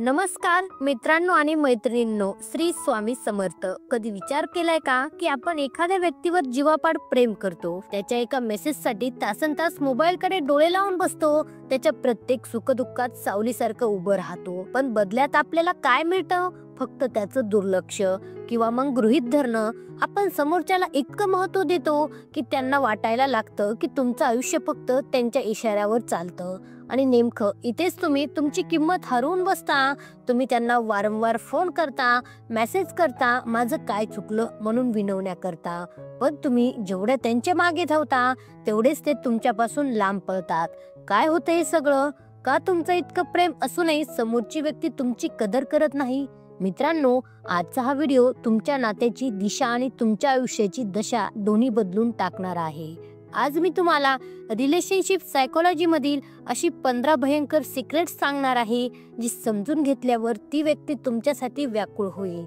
नमस्कार मित्रांनो आणि मैत्रिणींनो, श्री स्वामी समर्थ. कधी विचार केलाय का की आपण एखाद्या व्यक्तीवर जीवापाड प्रेम करतो, त्याच्या एका मेसेजसाठी तासनतास मोबाईलकडे डोळे लावून बसतो, त्याच्या प्रत्येक सुखदुःखात सावलीसारखं उभं राहतो, पण बदल्यात आपल्याला काय मिळतं? फक्त त्याचं दुर्लक्ष किंवा मग गृहीत धरणं. आपण समोरच्याला इतकं महत्त्व देतो की त्यांना वाटायला लागतं की तुमचं आयुष्य फक्त त्यांच्या इशाऱ्यावर चालतं. आणि नेमकं इथेच तुम्ही तुमची किंमत हरवून बसता. तुम्ही त्यांना वारंवार फोन करता, मेसेज करता, माझं काय चुकलं म्हणून विनवण्या करता, पण तुम्ही जेवढे त्यांच्या मागे धावता तेवढेच ते तुमच्यापासून लांब पळतात. काय होतं हे सगळं? का तुमचं इतकं प्रेम असूनही समोरची व्यक्ती तुमची कदर करत नाही? मित्रांनो, आजचा हा व्हिडिओ तुमच्या नात्याची दिशा आणि तुमच्या आयुष्याची दशा दोन्ही बदलून टाकणार आहे. आज मी तुम्हाला रिलेशनशिप सायकोलॉजी मधील अशी 15 भयंकर सिक्रेट्स सांगणार आहे, जी समजून घेतल्यावर ती व्यक्ती तुमच्यासाठी व्याकुळ होईल.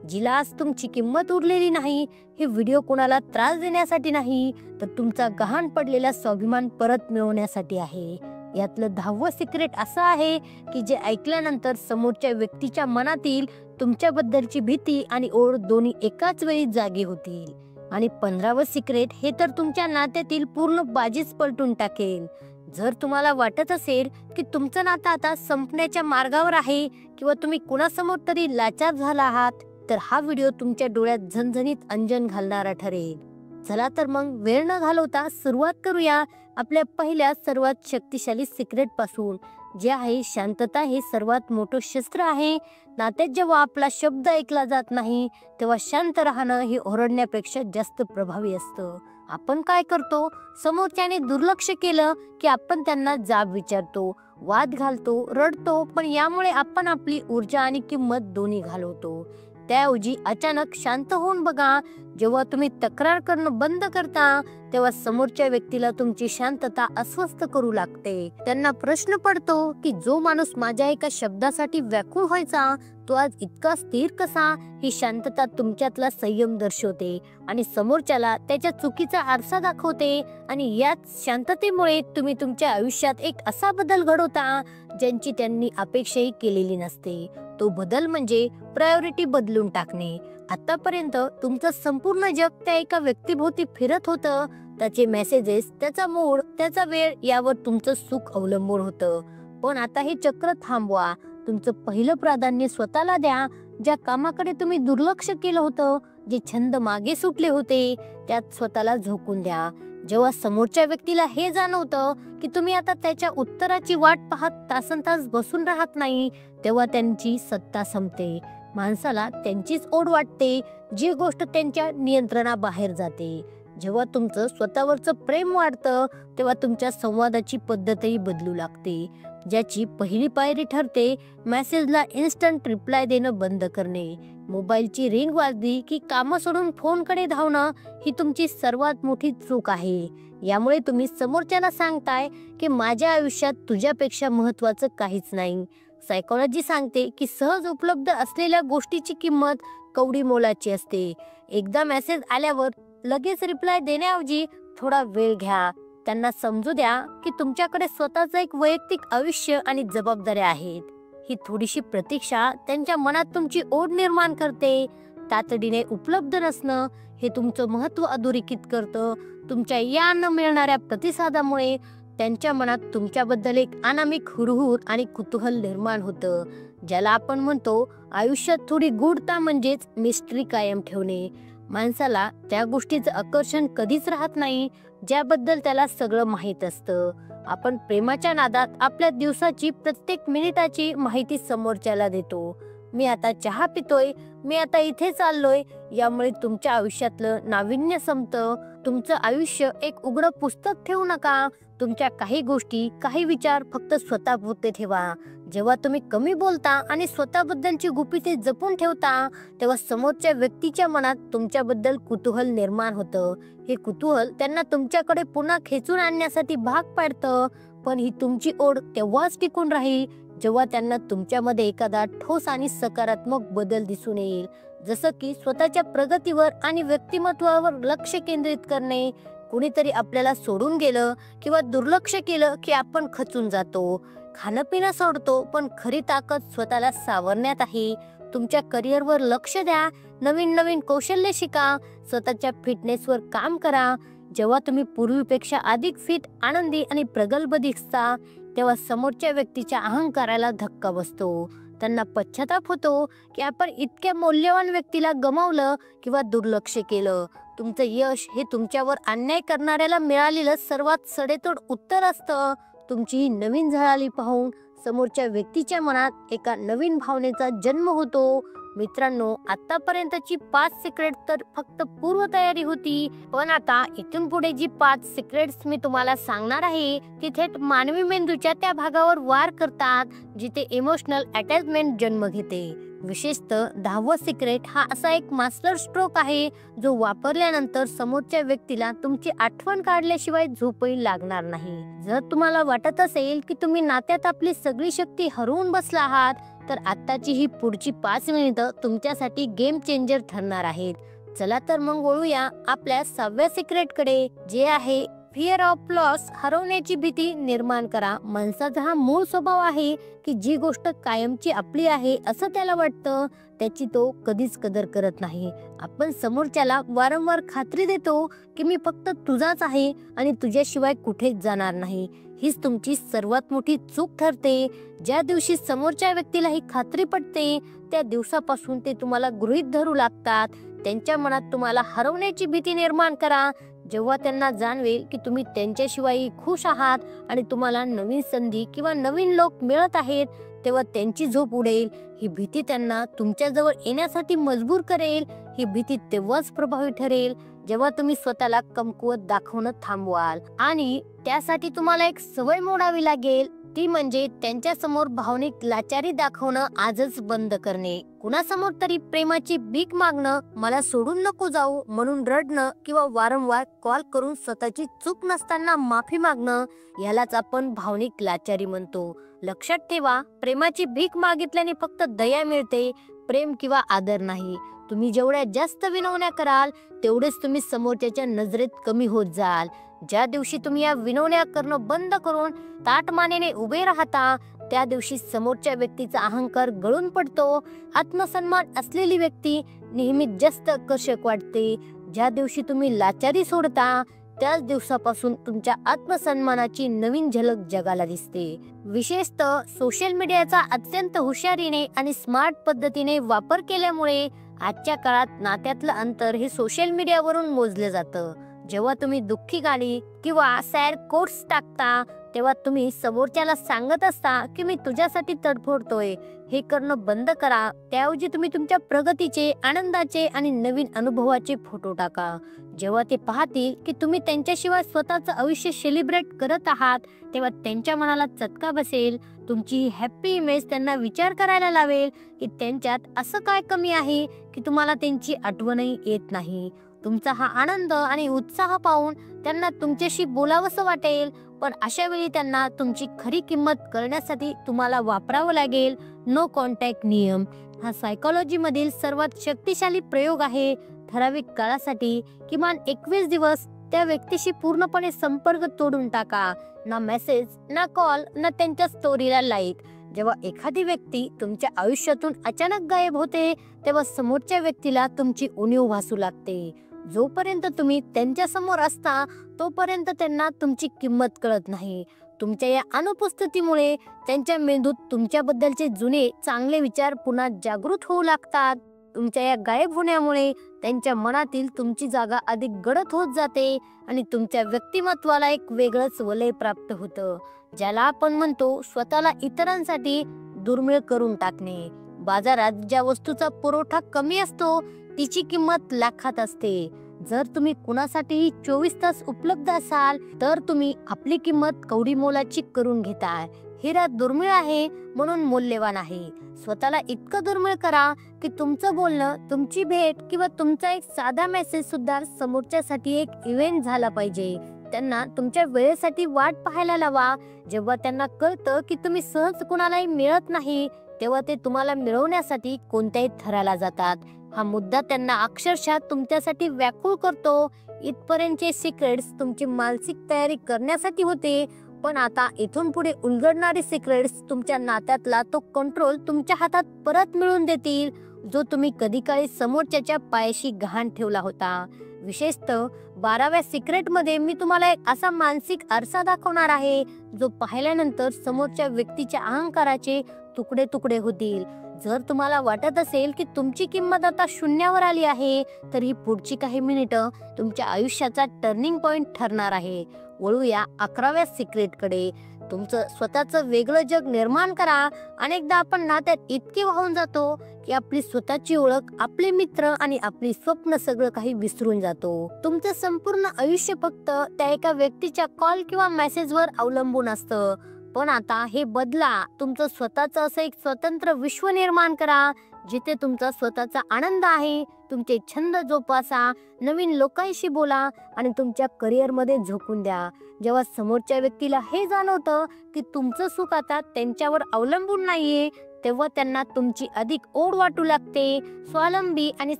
जिला आज तुमची किंमत उरलेली नाही. हे व्हिडिओ कोणाला त्रास देण्यासाठी नाही, तर तुमचा गहाण पडलेला स्वाभिमान परत मिळवण्यासाठी आहे. यातलं 10वं सिक्रेट असं आहे की जे ऐकल्यानंतर समोरच्या व्यक्तीच्या मनातील तुमच्याबद्दलची भीती आणि ओढ दोन्ही एकाच वेळी जागी होतील. आणि 15वं सिक्रेट हे तर तुमच्या नात्यातील पूर्ण बाजीच पलटून टाकेल. जर तुम्हाला वाटत असेल की तुमचं नातं आता संपण्याच्या मार्गावर आहे किंवा तुम्ही कुणासमोर तरी लाचार झाला आहात, तर हा व्हिडिओ तुमच्या डोळ्यात झणझणीत अंजन घालणारा ठरेल. चला तर मग वेळ न घालवता सुरुवात करूया आपल्या पहिल्या सर्वात शक्तिशाली सिक्रेट पासून, जे आहे शांतता. हे सर्वात मोठं शस्त्र आहे. नात्यात जेव्हा आपला शब्द ऐकला जात नाही, तेव्हा शांत राहणं हे ओरडण्यापेक्षा जास्त प्रभावी असतं. आपण काय करतो? समोरच्याने दुर्लक्ष केलं की आपण त्यांना जाब विचारतो, वाद घालतो, रडतो, पण यामुळे आपण आपली ऊर्जा आणि किंमत दोन्ही घालवतो. त्याऐवजी अचानक शांत होऊन बघा. जेव्हा तुम्ही तक्रार करणं बंद करता, तेव्हा समोरच्या व्यक्तीला तुमची शांतता अस्वस्थ करू लागते. त्यांना प्रश्न पडतो की जो माणूस माझ्या एका शब्दासाठी व्याकुळ व्हायचा, तो आज इतका स्थिर कसा? ही शांतता तुमच्यातला संयम दर्शवते आणि समोरच्याला त्याच्या चुकीचा आरसा दाखवते. आणि याच शांततेमुळे तुम्ही तुमच्या आयुष्यात एक असा बदल घडवता ज्यांची त्यांनी अपेक्षाही केलेली नसते. तो बदल म्हणजे प्रायोरिटी बदलून टाकणे. आतापर्यंत तुमचं संपूर्ण जग त्या एका व्यक्तीभोवती फिरत होतं. त्याचे मेसेजेस, त्याचा मूड, त्याचा वेळ यावर तुमचं सुख अवलंबून होतं. पण आता हे चक्र थांबवा. तुमचं पहिलं प्राधान्य स्वतःला द्या. ज्या कामाकडे तुम्ही दुर्लक्ष केलं होतं, जे छंद मागे सुटले होते, त्यात स्वतःला झोकून द्या. जेव्हा समोरच्या व्यक्तीला हे जाणवतं की तुम्ही आता त्याच्या उत्तराची वाट पाहत तासनतास बसून राहत नाही, तेव्हा त्यांची सत्ता संपते. माणसाला त्यांचीच ओढ वाटते, जी गोष्ट त्यांच्या नियंत्रणाबाहेर जाते. जेव्हा तुमचं स्वतःवरचं प्रेम वाढतं, तेव्हा तुमच्या संवादाची पद्धतही बदलू लागते. ज्याची पहिली पायरी ठरते मेसेजला इन्स्टंट रिप्लाय देणं बंद करणे. मोबाईलची रिंग वाजली की कामं सोडून फोनकडे धावणं ही तुमची सर्वात मोठी चूक आहे. यामुळे तुम्ही समोरच्याला सांगताय की माझ्या आयुष्यात तुझ्यापेक्षा महत्त्वाचं काहीच नाही. सायकोलॉजी सांगते की सहज उपलब्ध असलेल्या गोष्टीची किंमत कवडी मोलाची असते. एकदा मेसेज आल्यावर लगेच रिप्लाय देण्याऐवजी थोडा वेळ घ्या. त्यांना समजू द्या की तुमच्याकडे स्वतःचं एक वैयक्तिक आयुष्य आणि जबाबदाऱ्या आहेत. ही थोडीशी प्रतीक्षा त्यांच्या मनात तुमची ओढ निर्माण करते. तातडीने उपलब्ध नसणं हे तुमचं महत्त्व अधोरेखित करतं. तुमच्या या न मिळणाऱ्या प्रतिसादामुळे त्यांच्या मनात तुमच्याबद्दल एक अनामिक हुरहुर आणि कुतूहल निर्माण होतं. ज्याला आपण म्हणतो आयुष्यात थोडी गूढता, म्हणजेच मिस्ट्री कायम ठेवणे. माणसाला त्या गोष्टीचं आकर्षण कधीच राहत नाही ज्याबद्दल त्याला सगळं माहीत असतं. आपण प्रेमाच्या नादात आपल्या दिवसाची प्रत्येक मिनिटाची माहिती समोरच्याला देतो. मी आता चहा पितोय, मी आता इथे चाललोय. यामुळे तुमच्या आयुष्यातलं नाविन्य संपतं. तुमचं आयुष्य एक उघडं पुस्तक ठेवू नका. तुमच्या काही गोष्टी, काही विचार फक्त स्वतःपुरते ठेवा. जेव्हा तुम्ही कमी बोलता आणि स्वतःबद्दलची गुपिते जपून ठेवता, तेव्हा समोरच्या व्यक्तीच्या मनात तुमच्याबद्दल कुतूहल निर्माण होतं. हे कुतूहल त्यांना तुमच्याकडे पुन्हा खेचून आणण्यासाठी भाग पाडतं. पण ही तुमची ओढ तेव्हाच टिकून राहील जेव्हा त्यांना तुमच्यामध्ये एखादा ठोस आणि सकारात्मक बदल दिसून येईल. जसं की स्वतःच्या प्रगतीवर आणि व्यक्तिमत्वावर लक्ष केंद्रित करणे. कुणीतरी आपल्याला सोडून गेलं किंवा दुर्लक्ष केलं की आपण खचून जातो. खाणं पिणं सोडतो, पण खरी ताकद स्वतःला सावरण्यात आहे. तुमच्या करिअरवर लक्ष द्या, नवीन नवीन कौशल्य शिका, स्वतःच्या फिटनेसवर काम करा. जेव्हा तुम्ही पूर्वीपेक्षा अधिक फिट, आनंदी आणि प्रगल्भ दिसता, तेव्हा समोरच्या व्यक्तीच्या अहंकाराला धक्का बसतो. त्यांना पश्चाताप होतो की आपण इतक्या मौल्यवान व्यक्तीला गमावलं किंवा दुर्लक्ष केलं. तुमचं यश हे तुमच्यावर अन्याय करणाऱ्याला मिळालेलं सर्वात सडेतोड उत्तर असतं. तुमची ही नवीन झळाळी पाहून समोरच्या व्यक्तीच्या मनात एका नवीन भावनेचा जन्म होतो. मित्रांनो, आतापर्यंतची 5 सिक्रेट तर फक्त पूर्वतयारी होती, पण आता इथून पुढे जी 5 सिक्रेट्स मी तुम्हाला सांगणार आहे ती थेट मानवी मेंदूच्या त्या भागावर वार करतात जिथे इमोशनल अटॅचमेंट जन्म घेते. विशेषतः 10वं सिक्रेट हा असा एक मास्टर स्ट्रोक आहे जो वापरल्यानंतर समोरच्या व्यक्तीला तुमची आठवण काढल्याशिवाय झोपही लागणार नाही. जर तुम्हाला वाटत असेल की तुम्ही नात्यात आपली सगळी शक्ती हरवून बसला आहात, तर आत्ताची ही पुढची 5 मिनिटं तुमच्यासाठी गेम चेंजर ठरणार आहेत. चला तर मग वळूया आपल्या 6व्या सिक्रेटकडे, जे आहे फिअर ऑफ लॉस. हरवण्याची भीती निर्माण करा. माणसाचा हा मूळ स्वभाव आहे की जी गोष्ट कायमची आपली आहे असं त्याला वाटतं, त्याची तो कधीच कदर करत नाही. आपण समोरच्याला वारंवार खात्री देतो की मी फक्त तुझाच आहे आणि तुझ्याशिवाय कुठेच जाणार नाही. हीच तुमची सर्वात मोठी चूक ठरते. ज्या दिवशी समोरच्या व्यक्तीला ही खात्री पटते, त्या दिवसापासून ते तुम्हाला गृहीत धरू लागतात. त्यांच्या मनात तुम्हाला हरवण्याची भीती निर्माण करा. जेव्हा त्यांना जाणवेल की तुम्ही त्यांच्याशिवाय खुश आहात आणि तुम्हाला नवीन संधी किंवा नवीन लोक मिळत आहेत, तेव्हा त्यांची झोप उडेल. ही भीती त्यांना तुमच्याजवळ येण्यासाठी मजबूर करेल. ही भीती तेव्हाच प्रभावी ठरेल जेव्हा तुम्ही स्वतःला कमकुवत दाखवणं थांबवाल. आणि त्यासाठी तुम्हाला एक सवय मोडावी लागेल, ती म्हणजे त्यांच्यासमोर भावनिक लाचारी दाखवणं आजच बंद करणे. कुणासमोर तरी प्रेमाची भीक मागणं, मला सोडून नको जाऊ म्हणून रडणं किंवा वारंवार कॉल करून स्वतःची चूक नसताना माफी मागणं, यालाच आपण भावनिक लाचारी म्हणतो. लक्षात ठेवा, प्रेमाची भीक मागितल्याने फक्त दया मिळते, प्रेम किंवा आदर नाही. तुम्ही जेवढ्या जास्त विनवण्या कराल तेवढेच तुम्ही समोरच्याच्या नजरेत कमी होत जाल. ज्या दिवशी तुम्ही या विनवण्या करणं बंद करून ताठ मानेने उभे राहता, त्या दिवशी समोरच्या व्यक्तीचा अहंकार गळून पडतो. आत्मसन्मान असलेली व्यक्ती नेहमीच जास्त आकर्षक वाटते. ज्या दिवशी तुम्ही लाचारी सोडता, त्याच दिवसापासून तुमच्या आत्मसन्मानाची नवीन झलक जगाला दिसते. विशेषतः सोशल मीडियाचा अत्यंत हुशारीने आणि स्मार्ट पद्धतीने वापर केल्यामुळे आजच्या काळात नात्यातलं अंतर हे सोशल मीडियावरून मोजलं जातं. जेव्हा तुम्ही दुःखी गाणी किंवा सॅड कोट्स टाकता, तेव्हा तुम्ही समोरच्याला सांगत असता की मी तुझ्यासाठी तडफडतोय. हे करणं बंद करा. त्याऐवजी तुम्ही तुमच्या प्रगतीचे, आनंदाचे आणि नवीन अनुभवाचे फोटो टाका. जेव्हा ते पाहतील की तुम्ही त्यांच्याशिवाय स्वतःचं आयुष्य सेलिब्रेट करत आहात, तेव्हा त्यांच्या मनाला चटका बसेल. तुमची हॅप्पी इमेज त्यांना विचार करायला लावेल की त्यांच्यात असं काय कमी आहे की तुम्हाला त्यांची आठवणही येत नाही. तुमचा हा आनंद आणि उत्साह पाहून त्यांना तुमच्याशी बोलावंसं वाटेल. पण अशा वेळी त्यांना तुमची खरी किंमत करण्यासाठी तुम्हाला वापरावं लागेल नो कॉन्टॅक्ट नियम. हा सायकोलॉजी मधील सर्वात शक्तिशाली प्रयोग आहे. ठराविक काळासाठी किमान 21 दिवस त्या व्यक्तीशी पूर्णपणे संपर्क तोडून टाका. ना मेसेज, ना कॉल, ना त्यांच्या स्टोरीला लाईक. जेव्हा एखादी व्यक्ती तुमच्या आयुष्यातून अचानक गायब होते, तेव्हा समोरच्या व्यक्तीला तुमची उणीव भासू लागते. जोपर्यंत तुम्ही त्यांच्या समोर असता तोपर्यंत त्यांना तुमची किंमत कळत नाही. तुमच्या या अनुपस्थितीमुळे त्यांच्या मेंदूत तुमच्याबद्दलचे जुने चांगले विचार पुन्हा जागृत होऊ लागतात. तुमच्या या गायब होण्यामुळे त्यांच्या मनातील तुमची जागा अधिक गडद होत जाते आणि तुमच्या व्यक्तिमत्वाला एक वेगळंच वलय प्राप्त होतं, ज्याला आपण म्हणतो स्वतःला इतरांसाठी दुर्मिळ करून टाकणे. बाजारात ज्या वस्तूचा पुरवठा कमी असतो तिची किंमत लाखात असते. जर तुम्ही कुणासाठीही 24 तास उपलब्ध असाल तर तुम्ही आपली किंमत कवडी मोलाची करून घेताय. हिरा दुर्मिळ आहे म्हणून मौल्यवान आहे. स्वतःला इतकं दुर्मिळ करा की तुमचं बोलणं, तुमची भेट किंवा तुमचा एक साधा मेसेज सुद्धा समोरच्यासाठी एक इव्हेंट झाला पाहिजे. त्यांना तुमच्या वेळेसाठी वाट पाहायला लावा. जेव्हा त्यांना कळतं की तुम्ही सहज कुणालाही मिळत नाही, तेव्हा ते तुम्हाला मिळवण्यासाठी कोणत्याही थराला जातात. हा मुद्दा त्यांना अक्षरशः तुमच्यासाठी व्याकुळ करतो. इथपर्यंतचे सिक्रेट्स तुमची मानसिक तयारी करण्यासाठी होते. पण आता इथून पुढे उलगडणारे सिक्रेट्स तुमच्या नात्यातला तो कंट्रोल तुमच्या हातात परत मिळवून देतील, जो तुम्ही कधी काळी समोरच्याच्या पायाशी गहाण ठेवला होता. विशेषतः 12व्या सिक्रेट मध्ये मी तुम्हाला एक असा मानसिक आरसा दाखवणार आहे, जो पाहिल्यानंतर समोरच्या व्यक्तीच्या अहंकाराचे तुकडे तुकडे होतील. जर तुम्हाला वाटत असेल की तुमची किंमत आता शून्यावर आली आहे, तर ही पुढची काही मिनिटं तुमच्या आयुष्याचा टर्निंग पॉइंट ठरणार आहे. वळूया 11व्या सिक्रेट कडे. तुमचं स्वतःचं वेगळं जग निर्माण करा. अनेकदा आपण नात्यात इतके वाहून जातो की आपली स्वतःची ओळख, आपले मित्र आणि आपली स्वप्न सगळं काही विसरून जातो. तुमचं संपूर्ण आयुष्य फक्त त्या एका व्यक्तीच्या कॉल किंवा मेसेजवर अवलंबून असतं. पण आता हे बदला. तुमचं स्वतःचं असं एक स्वतंत्र विश्व निर्माण करा, जिथे तुमचा स्वतःचा आनंद आहे. तुमचे छंद जोपासा, नवीन लोकांशी बोला आणि तुमच्या करिअरमध्ये झोकून द्या. जेव्हा समोरच्या व्यक्तीला हे जाणवतं की तुमचं सुख आता त्यांच्यावर अवलंबून नाहीये, तेव्हा त्यांना तुमची अधिक ओढ वाटू लागते. स्वावलंबी आणि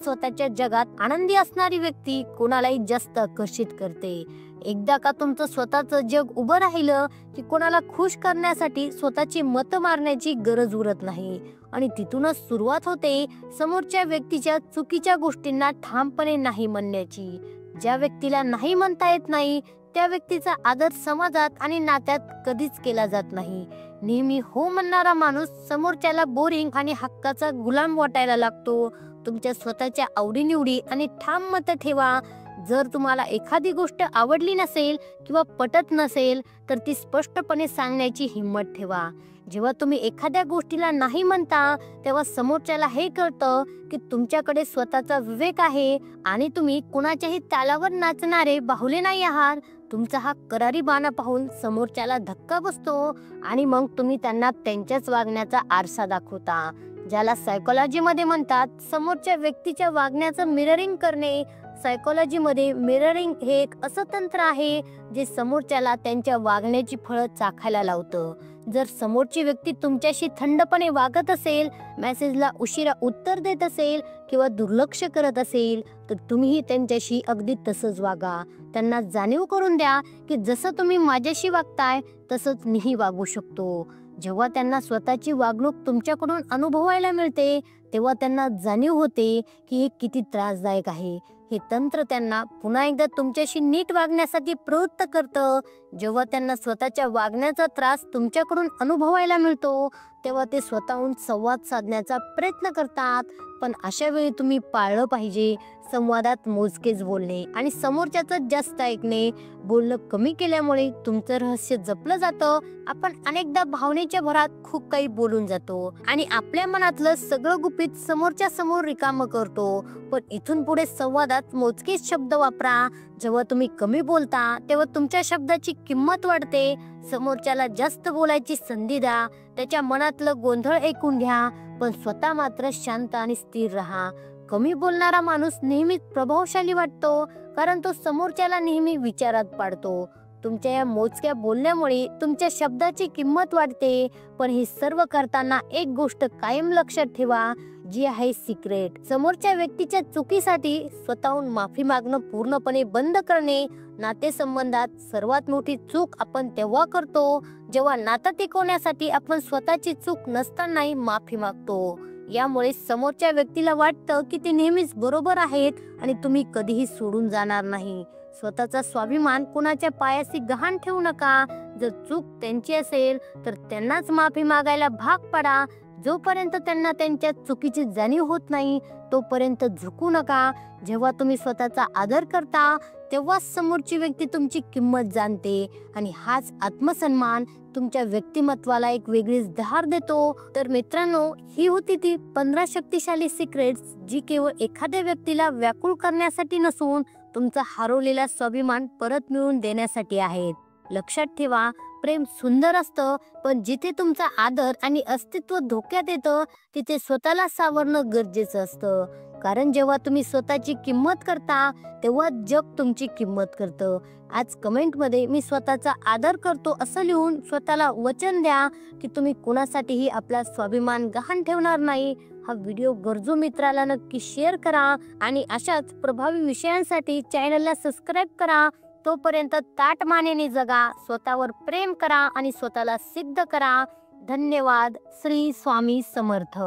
स्वतःच्या जगात आनंदी असणारी व्यक्ती कोणालाही जास्त आकर्षित करते. एकदा का तुमचं स्वतःचं जग उभं राहिलं की कोणाला खुश करण्यासाठी स्वतःची मतं मारण्याची गरज उरत नाही. आणि तिथूनच सुरुवात होते समोरच्या व्यक्तीच्या चुकीच्या गोष्टींना ठामपणे नाही म्हणण्याची. ज्या व्यक्तीला नाही म्हणता येत नाही, त्या व्यक्तीचा आदर समाजात आणि नात्यात कधीच केला जात नाही. नेहमी हो म्हणणारा माणूस समोरच्याला बोरिंग आणि हक्काचा गुलाम वाटायला लागतो. तुमच्या स्वतःच्या आवडीनिवडी आणि ठाम मतं ठेवा. जर तुम्हाला एखादी गोष्ट आवडली नसेल किंवा पटत नसेल, तर ती स्पष्टपणे सांगण्याची हिंमत ठेवा. जेव्हा तुम्ही एखाद्या गोष्टीला नाही म्हणता, तेव्हा समोरच्याला हे कळतं की तुमच्याकडे स्वतःचा विवेक आहे आणि तुम्ही कुणाच्याही तालावर नाचणारे बाहुले नाही आहात. तुमचा हा करारी बाणा पाहून समोरच्याला धक्का बसतो आणि मग तुम्ही त्यांना त्यांच्याच वागण्याचा आरसा दाखवता, ज्याला सायकोलॉजीमध्ये म्हणतात समोरच्या व्यक्तीच्या वागण्याचं मिररिंग करणे. सायकोलॉजीमध्ये मिररिंग हे एक असं तंत्र आहे जे समोरच्याला त्यांच्या वागण्याची फळं चाखायला लावतं. जर समोरची व्यक्ती तुमच्याशी थंडपणे वागत असेल, मेसेजला उशिरा उत्तर देत असेल किंवा दुर्लक्ष करत असेल, तर तुम्हीही त्यांच्याशी अगदी तसंच वागा. त्यांना जाणीव करून द्या की जसं तुम्ही माझ्याशी वागताय तसंच मीही वागू शकतो. जेव्हा त्यांना स्वतःची वागणूक तुमच्याकडून अनुभवायला मिळते, तेव्हा त्यांना जाणीव होते की हे किती त्रासदायक आहे. हे तंत्र त्यांना पुन्हा एकदा तुमच्याशी नीट वागण्यासाठी प्रवृत्त करतं. जेव्हा त्यांना स्वतःच्या वागण्याचा त्रास तुमच्याकडून अनुभवायला मिळतो, तेव्हा ते स्वतःहून संवाद साधण्याचा प्रयत्न करतात. पण अशा वेळी तुम्ही पाळलं पाहिजे संवादात मोजकेच बोलणे आणि समोरच्याचं जास्त ऐकणे. बोलणं कमी केल्यामुळे तुमचं रहस्य जपलं जातं. आपण अनेकदा भावनेच्या भरात खूप काही बोलून जातो आणि आपल्या मनातलं सगळं गुपित समोरच्या समोर रिकामं करतो. पण इथून पुढे संवादात मोजकेच शब्द वापरा. जेव्हा तुम्ही कमी बोलता, तेव्हा तुमच्या शब्दाची किंमत वाढते. समोरच्याला जास्त बोलायची संधी द्या. त्याच्या मनातलं गोंधळ ऐकून घ्या, पण स्वतः मात्र शांत आणि स्थिर राहा. कमी बोलणारा माणूस नेहमीच प्रभावशाली वाटतो, कारण तो समोरच्याला नेहमी विचारात पाडतो. तुमच्या या मोजक्या बोलण्यामुळे तुमच्या शब्दाची किंमत वाढते. पण हे सर्व करताना एक गोष्ट कायम लक्षात ठेवा, जी आहे सिक्रेट. समोरच्या व्यक्तीच्या चुकीसाठी स्वतःहून माफी मागणं पूर्णपणे बंद करणे. नातेसंबंधात सर्वात मोठी चूक आपण तेव्हा करतो जेव्हा नातं टिकवण्यासाठी आपण स्वतःची चूक नसतानाही माफी मागतो. यामुळे समोरच्या व्यक्तीला वाटतं की ते नेहमीच बरोबर आहेत आणि तुम्ही कधीही सोडून जाणार नाही. स्वतःचा स्वाभिमान कुणाच्या पायाशी गहाण ठेवू नका. जर चूक त्यांची असेल तर त्यांनाच माफी मागायला भाग पडा. जोपर्यंत त्यांना त्यांच्या चुकीची जाणीव होत नाही, तोपर्यंत झुकू नका. जेव्हा तुम्ही स्वतःचा आदर करता, तेव्हाच समोरची व्यक्ती तुमची किंमत जाणते आणि हाच आत्मसन्मान तुमच्या व्यक्तिमत्वाला एक वेगळीच धार देतो. तर मित्रांनो, ही होती ती 15 शक्तिशाली सिक्रेट्स, जी केवळ एखाद्या व्यक्तीला व्याकुळ करण्यासाठी नसून तुमचा हरवलेला स्वाभिमान परत मिळवून देण्यासाठी आहेत. लक्षात ठेवा, प्रेम सुंदर असतं, पण जिथे तुमचा आदर आणि अस्तित्व धोक्यात येतं, तिथे स्वतःला सावरणं गरजेचं असतं. कारण जेव्हा तुम्ही स्वतःची किंमत करता, तेव्हा जग तुमची किंमत करतं. आज कमेंटमध्ये मी स्वतःचा आदर करतो असं लिहून स्वतःला वचन द्या की तुम्ही कुणासाठीही आपला स्वाभिमान गहाण ठेवणार नाही. हा व्हिडिओ गरजू मित्राला नक्की शेअर करा आणि अशाच प्रभावी विषयांसाठी चॅनलला सबस्क्राईब करा. तोपर्यंत ताठ मानेने जगा, स्वतःवर प्रेम करा आणि स्वतःला सिद्ध करा. धन्यवाद. श्री स्वामी समर्थ.